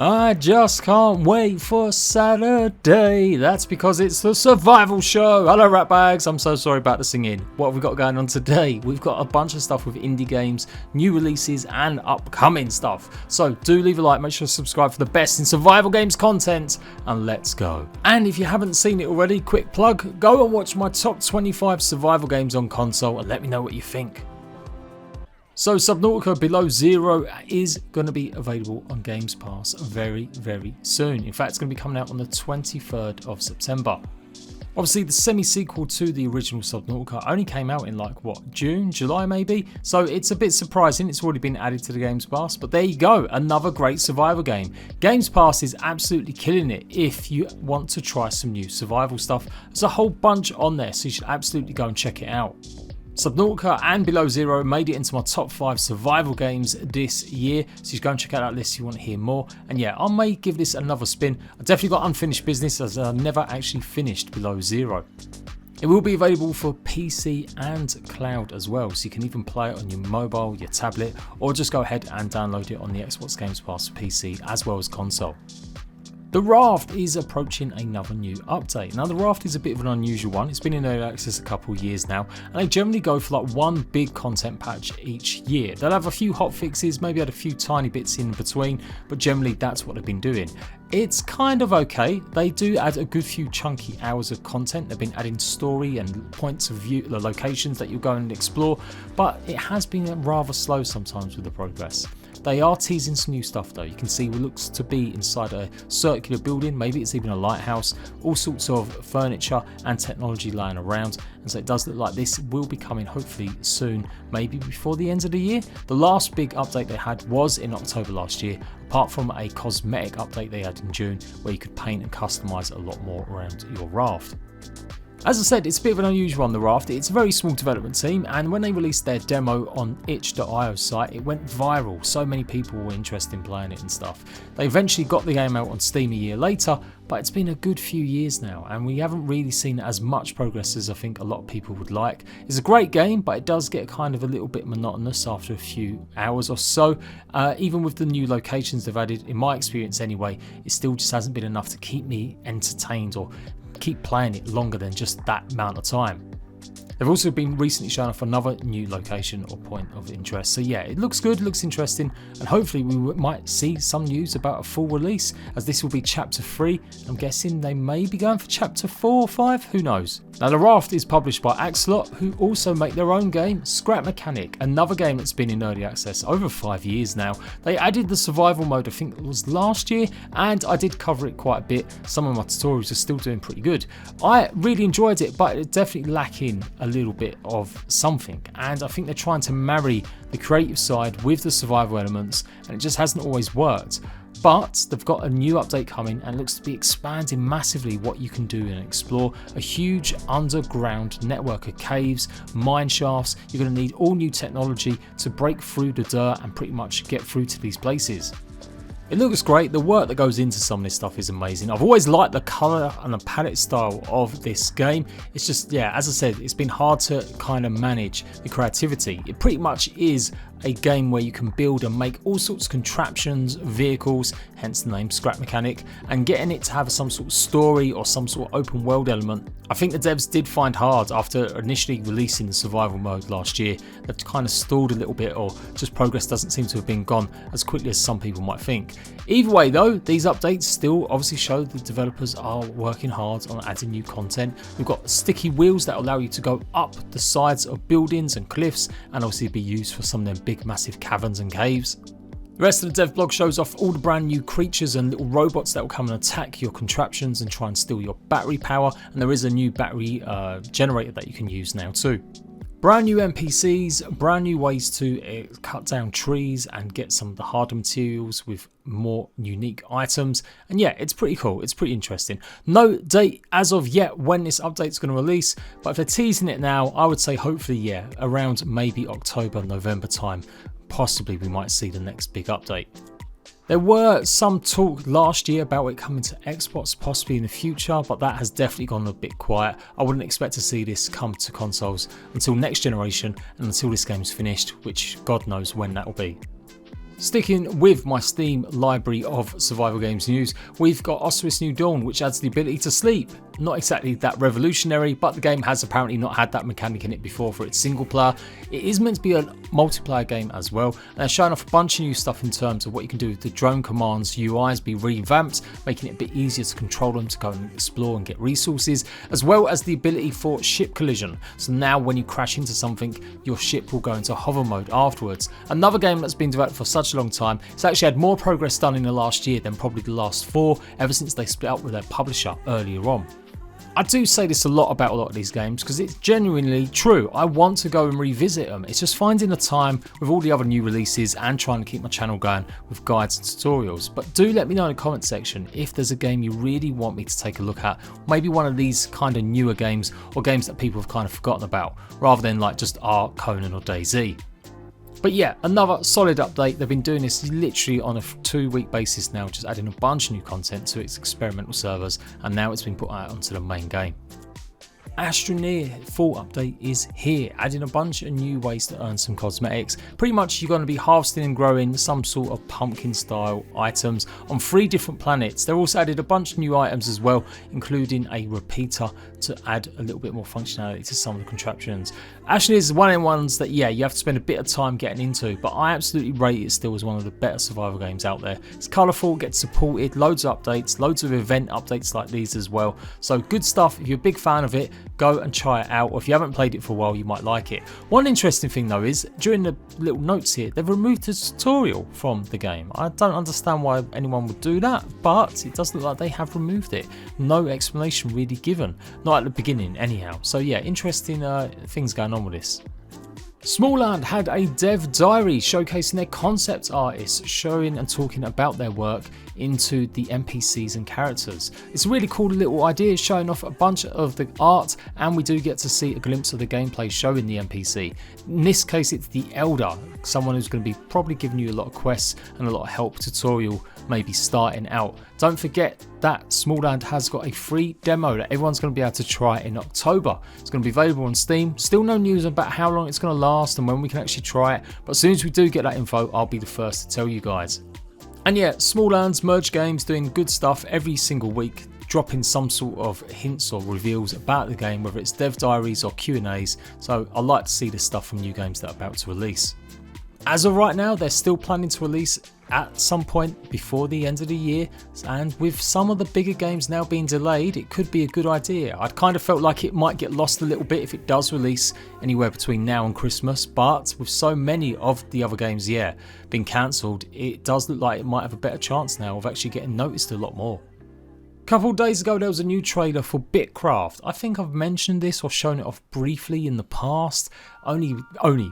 I just can't wait for Saturday. That's because it's the survival show. Hello ratbags, I'm so sorry about the singing. What have we got going on today? We've got a bunch of stuff with indie games, new releases and upcoming stuff. So do leave a like, make sure to subscribe for the best in survival games content, and let's go. And if you haven't seen it already, quick plug, go and watch my top 25 survival games on console and let me know what you think. So Subnautica Below Zero is going to be available on Gamespass very, very soon. In fact, it's going to be coming out on the 23rd of September. Obviously, the semi-sequel to the original Subnautica only came out in June, July maybe? So it's a bit surprising it's already been added to the Gamespass, but there you go, another great survival game. Gamespass is absolutely killing it if you want to try some new survival stuff. There's a whole bunch on there, so you should absolutely go and check it out. Subnautica and Below Zero made it into my top 5 survival games this year, so you go and check out that list if you want to hear more. And yeah, I may give this another spin. I definitely got unfinished business as I never actually finished Below Zero. It will be available for PC and cloud as well, so you can even play it on your mobile, your tablet, or just go ahead and download it on the Xbox Games Pass for PC as well as console. The Raft is approaching another new update. Now the Raft is a bit of an unusual one. It's been in early access a couple of years now, and they generally go for one big content patch each year. They'll have a few hot fixes, maybe add a few tiny bits in between, but generally that's what they've been doing. It's kind of okay. They do add a good few chunky hours of content. They've been adding story and points of view, the locations that you'll go and explore, but it has been rather slow sometimes with the progress. They are teasing some new stuff though. You can see what looks to be inside a circular building, maybe it's even a lighthouse, all sorts of furniture and technology lying around, and so it does look like this will be coming hopefully soon, maybe before the end of the year. The last big update they had was in October last year, apart from a cosmetic update they had in June where you could paint and customize a lot more around your raft. As I said, it's a bit of an unusual one, the Raft. It's a very small development team, and when they released their demo on itch.io site, it went viral. So many people were interested in playing it and stuff. They eventually got the game out on Steam a year later, but it's been a good few years now, and we haven't really seen as much progress as I think a lot of people would like. It's a great game, but it does get kind of a little bit monotonous after a few hours or so. Even with the new locations they've added, in my experience anyway, it still just hasn't been enough to keep me entertained or keep playing it longer than just that amount of time. They've also been recently showing off another new location or point of interest. So yeah, it looks good, looks interesting, and hopefully we might see some news about a full release, as this will be chapter 3. I'm guessing they may be going for chapter 4 or 5, who knows. Now the Raft is published by Axolot, who also make their own game, Scrapnought, another game that's been in early access over 5 years now. They added the survival mode, I think it was last year, and I did cover it quite a bit. Some of my tutorials are still doing pretty good. I really enjoyed it, but it's definitely lacking a little bit of something, and I think they're trying to marry the creative side with the survival elements, and it just hasn't always worked. But they've got a new update coming, and it looks to be expanding massively what you can do and explore. A huge underground network of caves, mine shafts. You're going to need all new technology to break through the dirt and pretty much get through to these places. It looks great. The work that goes into some of this stuff is amazing. I've always liked the colour and the palette style of this game. It's just, yeah, as I said, it's been hard to kind of manage the creativity. It pretty much is a game where you can build and make all sorts of contraptions, vehicles, hence the name Scrapnought, and getting it to have some sort of story or some sort of open world element. I think the devs did find hard after initially releasing the survival mode last year. They've kind of stalled a little bit, or just progress doesn't seem to have been gone as quickly as some people might think. Either way though, these updates still obviously show the developers are working hard on adding new content. We've got sticky wheels that allow you to go up the sides of buildings and cliffs, and obviously be used for some of them big massive caverns and caves. The rest of the dev blog shows off all the brand new creatures and little robots that will come and attack your contraptions and try and steal your battery power, and there is a new battery generator that you can use now too. Brand new NPCs, brand new ways to cut down trees and get some of the harder materials with more unique items, and yeah, it's pretty cool, it's pretty interesting. No date as of yet when this update's going to release, but if they're teasing it now, I would say hopefully yeah, around maybe October, November time, possibly we might see the next big update. There were some talk last year about it coming to Xbox possibly in the future, but that has definitely gone a bit quiet. I wouldn't expect to see this come to consoles until next generation and until this game's finished, which God knows when that will be. Sticking with my Steam library of survival games news, we've got Osiris New Dawn, which adds the ability to sleep. Not exactly that revolutionary, but the game has apparently not had that mechanic in it before for its single player. It is meant to be a multiplayer game as well, and they're showing off a bunch of new stuff in terms of what you can do with the drone commands. UIs be revamped, making it a bit easier to control them, to go and explore and get resources, as well as the ability for ship collision. So now when you crash into something, your ship will go into hover mode afterwards. Another game that's been developed for such a long time. It's actually had more progress done in the last year than probably the last 4, ever since they split up with their publisher earlier on. I do say this a lot about a lot of these games because it's genuinely true. I want to go and revisit them. It's just finding the time with all the other new releases and trying to keep my channel going with guides and tutorials. But do let me know in the comment section if there's a game you really want me to take a look at. Maybe one of these kind of newer games, or games that people have kind of forgotten about, rather than like just Ark, Conan or DayZ. But yeah, another solid update. They've been doing this literally on a 2-week basis now, just adding a bunch of new content to its experimental servers, and now it's been put out onto the main game. Astroneer full update is here, adding a bunch of new ways to earn some cosmetics. Pretty much you're going to be harvesting and growing some sort of pumpkin style items on 3 different planets. They've also added a bunch of new items as well, including a repeater to add a little bit more functionality to some of the contraptions. Astroneer is one of the ones that, yeah, you have to spend a bit of time getting into, but I absolutely rate it still as one of the better survival games out there. It's colourful, gets supported, loads of updates, loads of event updates like these as well. So good stuff. If you're a big fan of it, go and try it out, or if you haven't played it for a while, you might like it. One interesting thing though is, during the little notes here, they've removed the tutorial from the game. I don't understand why anyone would do that, but it does look like they have removed it. No explanation really given, not at the beginning anyhow. So yeah, interesting things going on with this. Smalland had a dev diary showcasing their concept artists, showing and talking about their work into the NPCs and characters. It's a really cool little idea, showing off a bunch of the art, and we do get to see a glimpse of the gameplay showing the NPC. In this case it's the Elder, someone who's going to be probably giving you a lot of quests and a lot of help tutorial, maybe starting out. Don't forget that Smalland has got a free demo that everyone's going to be able to try in October. It's going to be available on Steam. Still no news about how long it's going to last and when we can actually try it, but as soon as we do get that info, I'll be the first to tell you guys. And yeah, Smalland's merge games doing good stuff every single week, dropping some sort of hints or reveals about the game, whether it's dev diaries or Q&As, so I like to see this stuff from new games that are about to release. As of right now, they're still planning to release at some point before the end of the year, and with some of the bigger games now being delayed, it could be a good idea. I'd kind of felt like it might get lost a little bit if it does release anywhere between now and Christmas, but with so many of the other games, yeah, being cancelled, it does look like it might have a better chance now of actually getting noticed a lot more. A couple of days ago there was a new trailer for bitcraft. I think I've mentioned this or shown it off briefly in the past, only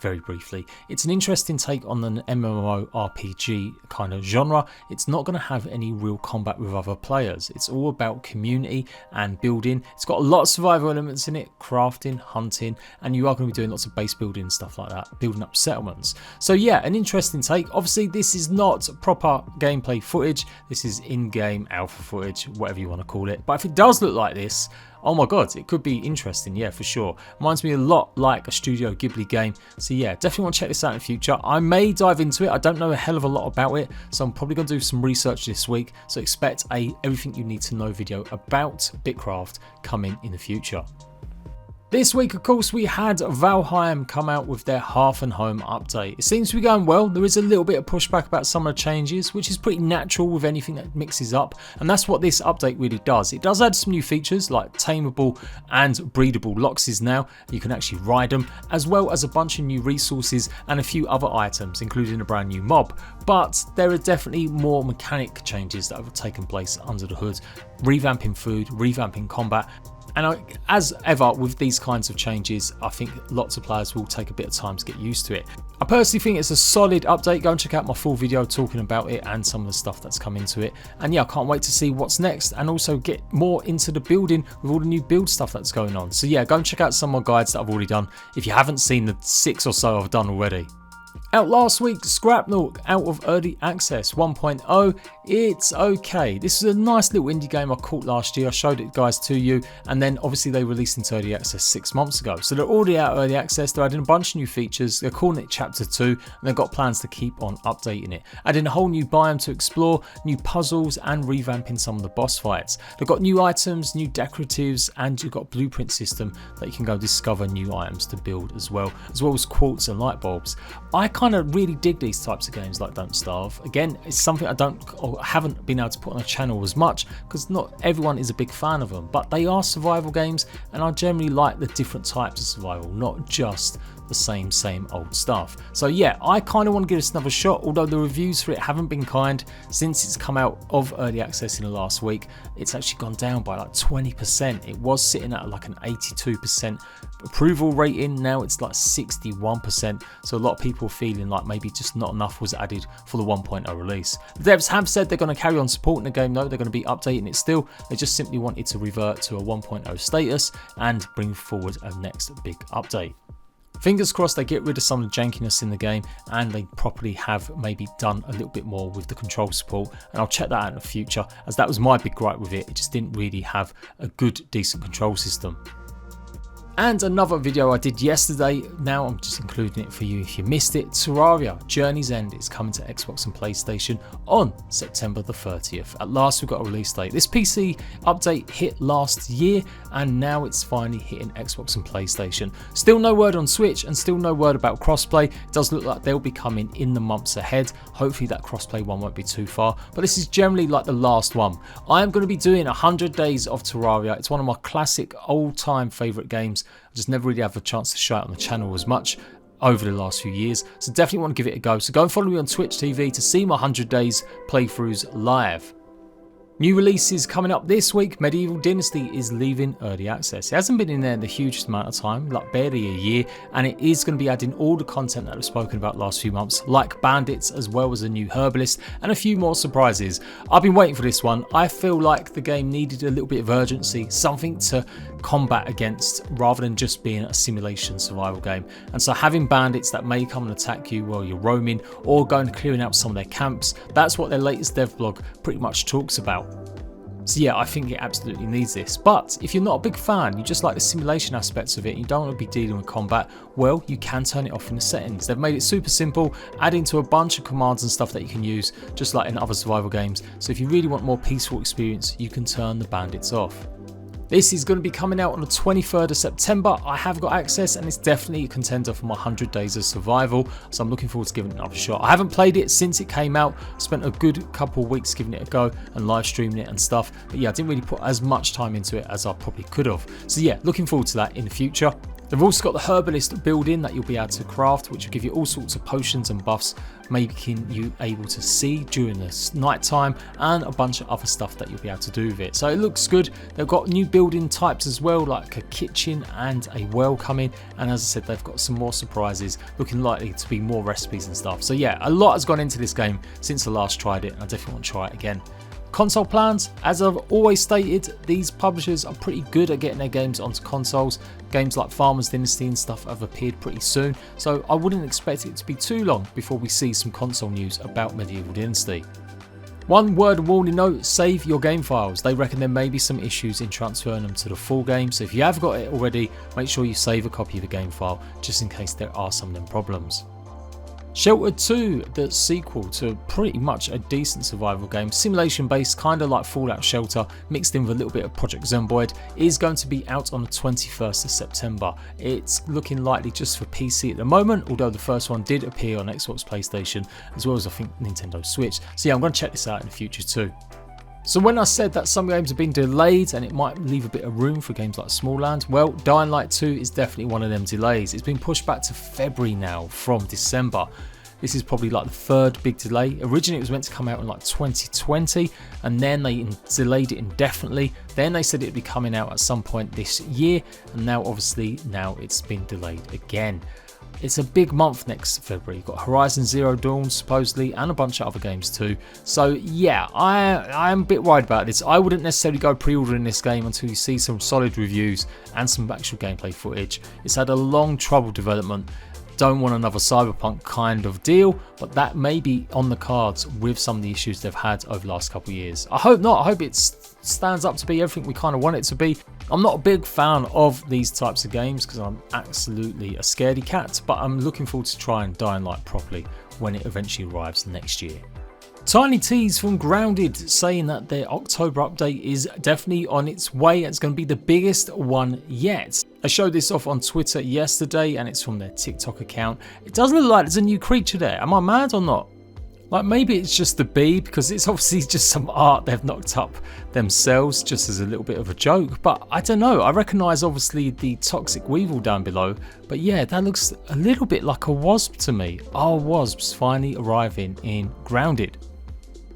very briefly. It's an interesting take on an MMORPG kind of genre. It's not going to have any real combat with other players. It's all about community and building. It's got a lot of survival elements in it, crafting, hunting, and you are going to be doing lots of base building and stuff like that, building up settlements. So yeah, an interesting take. Obviously this is not proper gameplay footage, this is in-game alpha footage, whatever you want to call it. But if it does look like this, oh my god, it could be interesting, yeah, for sure. Reminds me a lot like a Studio Ghibli game. So yeah, definitely want to check this out in the future. I may dive into it. I don't know a hell of a lot about it, so I'm probably going to do some research this week. So expect a everything you need to know video about bitcraft coming in the future. This week, of course, we had Valheim come out with their Hearth and Home update. It seems to be going well. There is a little bit of pushback about some of the changes, which is pretty natural with anything that mixes up, and that's what this update really does. It does add some new features like tameable and breedable loxes now. You can actually ride them, as well as a bunch of new resources and a few other items, including a brand new mob. But there are definitely more mechanic changes that have taken place under the hood, revamping food, revamping combat. And as ever with these kinds of changes, I think lots of players will take a bit of time to get used to it. I personally think it's a solid update. Go and check out my full video talking about it and some of the stuff that's come into it. And yeah, I can't wait to see what's next and also get more into the building with all the new build stuff that's going on. So yeah, go and check out some more guides that I've already done if you haven't seen the 6 or so I've done already. Out last week, Scrapnought out of Early Access 1.0. It's okay. This is a nice little indie game I caught last year. I showed it guys to you, and then obviously they released into Early Access 6 months ago. So they're already out of Early Access. They're adding a bunch of new features. They're calling it Chapter 2, and they've got plans to keep on updating it. Adding a whole new biome to explore, new puzzles, and revamping some of the boss fights. They've got new items, new decoratives, and you've got a blueprint system that you can go discover new items to build as well as quartz and light bulbs. I kind of really dig these types of games like Don't Starve. Again, it's something I don't or haven't been able to put on a channel as much because not everyone is a big fan of them, but they are survival games and I generally like the different types of survival, not just the same old stuff. So yeah, I kind of want to give this another shot, although the reviews for it haven't been kind since it's come out of Early Access in the last week. It's actually gone down by like 20%. It was sitting at like an 82% approval rating, now it's like 61%, so a lot of people are feeling like maybe just not enough was added for the 1.0 release. The devs have said they're going to carry on supporting the game though, they're going to be updating it still, they just simply wanted to revert to a 1.0 status and bring forward a next big update. Fingers crossed they get rid of some of the jankiness in the game and they properly have maybe done a little bit more with the control support, and I'll check that out in the future as that was my big gripe with it. It just didn't really have a good decent control system. And another video I did yesterday, now I'm just including it for you if you missed it. Terraria Journey's End is coming to Xbox and PlayStation on September the 30th. At last we've got a release date. This PC update hit last year and now it's finally hitting Xbox and PlayStation. Still no word on Switch and still no word about crossplay. It does look like they'll be coming in the months ahead. Hopefully that crossplay one won't be too far, but this is generally like the last one. I am going to be doing 100 days of Terraria. It's one of my classic old time favourite games. I just never really have a chance to show it on the channel as much over the last few years, so definitely want to give it a go. So go and follow me on Twitch TV to see my 100 days playthroughs live. New releases coming up this week. Medieval Dynasty is leaving Early Access. It hasn't been in there the hugest amount of time, like barely a year, and it is going to be adding all the content that I've spoken about last few months, like bandits as well as a new herbalist and a few more surprises. I've been waiting for this one. I feel like the game needed a little bit of urgency, something to combat against rather than just being a simulation survival game. And so having bandits that may come and attack you while you're roaming or going and clearing out some of their camps, that's what their latest dev blog pretty much talks about. So yeah, I think it absolutely needs this. But if you're not a big fan, you just like the simulation aspects of it, you don't want to be dealing with combat, well, you can turn it off in the settings. They've made it super simple, adding to a bunch of commands and stuff that you can use, just like in other survival games. So if you really want more peaceful experience, you can turn the bandits off. This is going to be coming out on the 23rd of September. I have got access and it's definitely a contender for my 100 days of survival. So I'm looking forward to giving it another shot. I haven't played it since it came out. I spent a good couple of weeks giving it a go and live streaming it and stuff. But yeah, I didn't really put as much time into it as I probably could have. So yeah, looking forward to that in the future. They've also got the herbalist build-in that you'll be able to craft, which will give you all sorts of potions and buffs, making you able to see during the night time, and a bunch of other stuff that you'll be able to do with it. So it looks good. They've got new building types as well, like a kitchen and a well coming, and as I said, they've got some more surprises, looking likely to be more recipes and stuff. So yeah, a lot has gone into this game since I last tried it, and I definitely want to try it again. Console plans, as I've always stated, these publishers are pretty good at getting their games onto consoles. Games like Farmers Dynasty and stuff have appeared pretty soon, so I wouldn't expect it to be too long before we see some console news about Medieval Dynasty. One word warning note, save your game files. They reckon there may be some issues in transferring them to the full game, so if you have got it already, make sure you save a copy of the game file just in case there are some of them problems. Sheltered 2, the sequel to pretty much a decent survival game, simulation based, kind of like Fallout Shelter, mixed in with a little bit of Project Zomboid, is going to be out on the 21st of September. It's looking likely just for PC at the moment, although the first one did appear on Xbox, PlayStation, as well as I think Nintendo Switch. So yeah, I'm going to check this out in the future too. So when I said that some games have been delayed and it might leave a bit of room for games like Smalland, well, Dying Light 2 is definitely one of them delays. It's been pushed back to February now from December. This is probably like the third big delay. Originally it was meant to come out in like 2020 and then they delayed it indefinitely. Then they said it'd be coming out at some point this year, and now obviously it's been delayed again. It's a big month next February. You've got Horizon Zero Dawn supposedly and a bunch of other games too. So yeah, I'm a bit worried about this. I wouldn't necessarily go pre-ordering this game until you see some solid reviews and some actual gameplay footage. It's had a long troubled development. Don't want another Cyberpunk kind of deal, but that may be on the cards with some of the issues they've had over the last couple of years. I hope not. I hope it stands up to be everything we kind of want it to be. I'm not a big fan of these types of games because I'm absolutely a scaredy cat, but I'm looking forward to trying Dying Light properly when it eventually arrives next year. Tiny tease from Grounded saying that their October update is definitely on its way. It's going to be the biggest one yet. I showed this off on Twitter yesterday and it's from their TikTok account. It doesn't look like there's a new creature there. Am I mad or not? Like maybe it's just the bee because it's obviously just some art they've knocked up themselves just as a little bit of a joke. But I don't know. I recognise obviously the toxic weevil down below. But yeah, that looks a little bit like a wasp to me. Our wasps finally arriving in Grounded.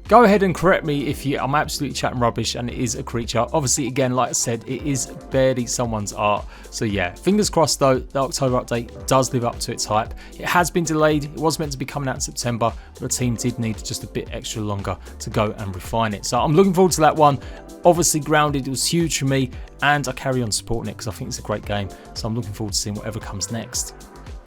Go ahead and correct me if I'm absolutely chatting rubbish and it is a creature. Obviously, again, like I said, it is barely someone's art. So yeah, fingers crossed though, the October update does live up to its hype. It has been delayed. It was meant to be coming out in September, but the team did need just a bit extra longer to go and refine it. So I'm looking forward to that one. Obviously, Grounded was huge for me and I carry on supporting it because I think it's a great game. So I'm looking forward to seeing whatever comes next.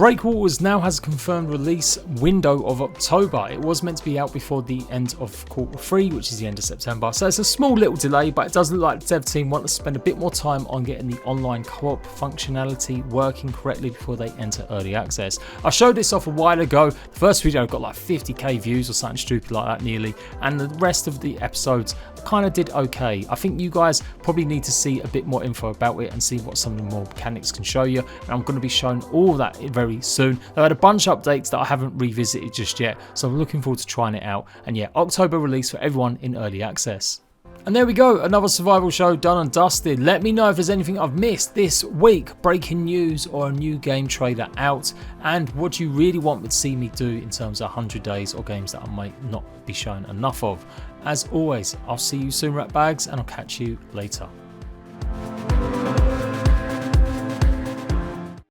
Breakwaters now has a confirmed release window of October. It was meant to be out before the end of Q3, which is the end of September. So it's a small little delay, but it does look like the dev team want to spend a bit more time on getting the online co-op functionality working correctly before they enter early access. I showed this off a while ago. The first video got like 50k views or something stupid like that nearly, and the rest of the episodes kind of did okay. I think you guys probably need to see a bit more info about it and see what some of the more mechanics can show you, and I'm going to be showing all that very soon. I've had a bunch of updates that I haven't revisited just yet, so I'm looking forward to trying it out. And yeah, October release for everyone in early access. And there we go, another survival show done and dusted. Let me know if there's anything I've missed this week, breaking news or a new game trailer out, and what you really want to see me do in terms of 100 days or games that I might not be showing enough of. As always, I'll see you soon, Ratbags, and I'll catch you later.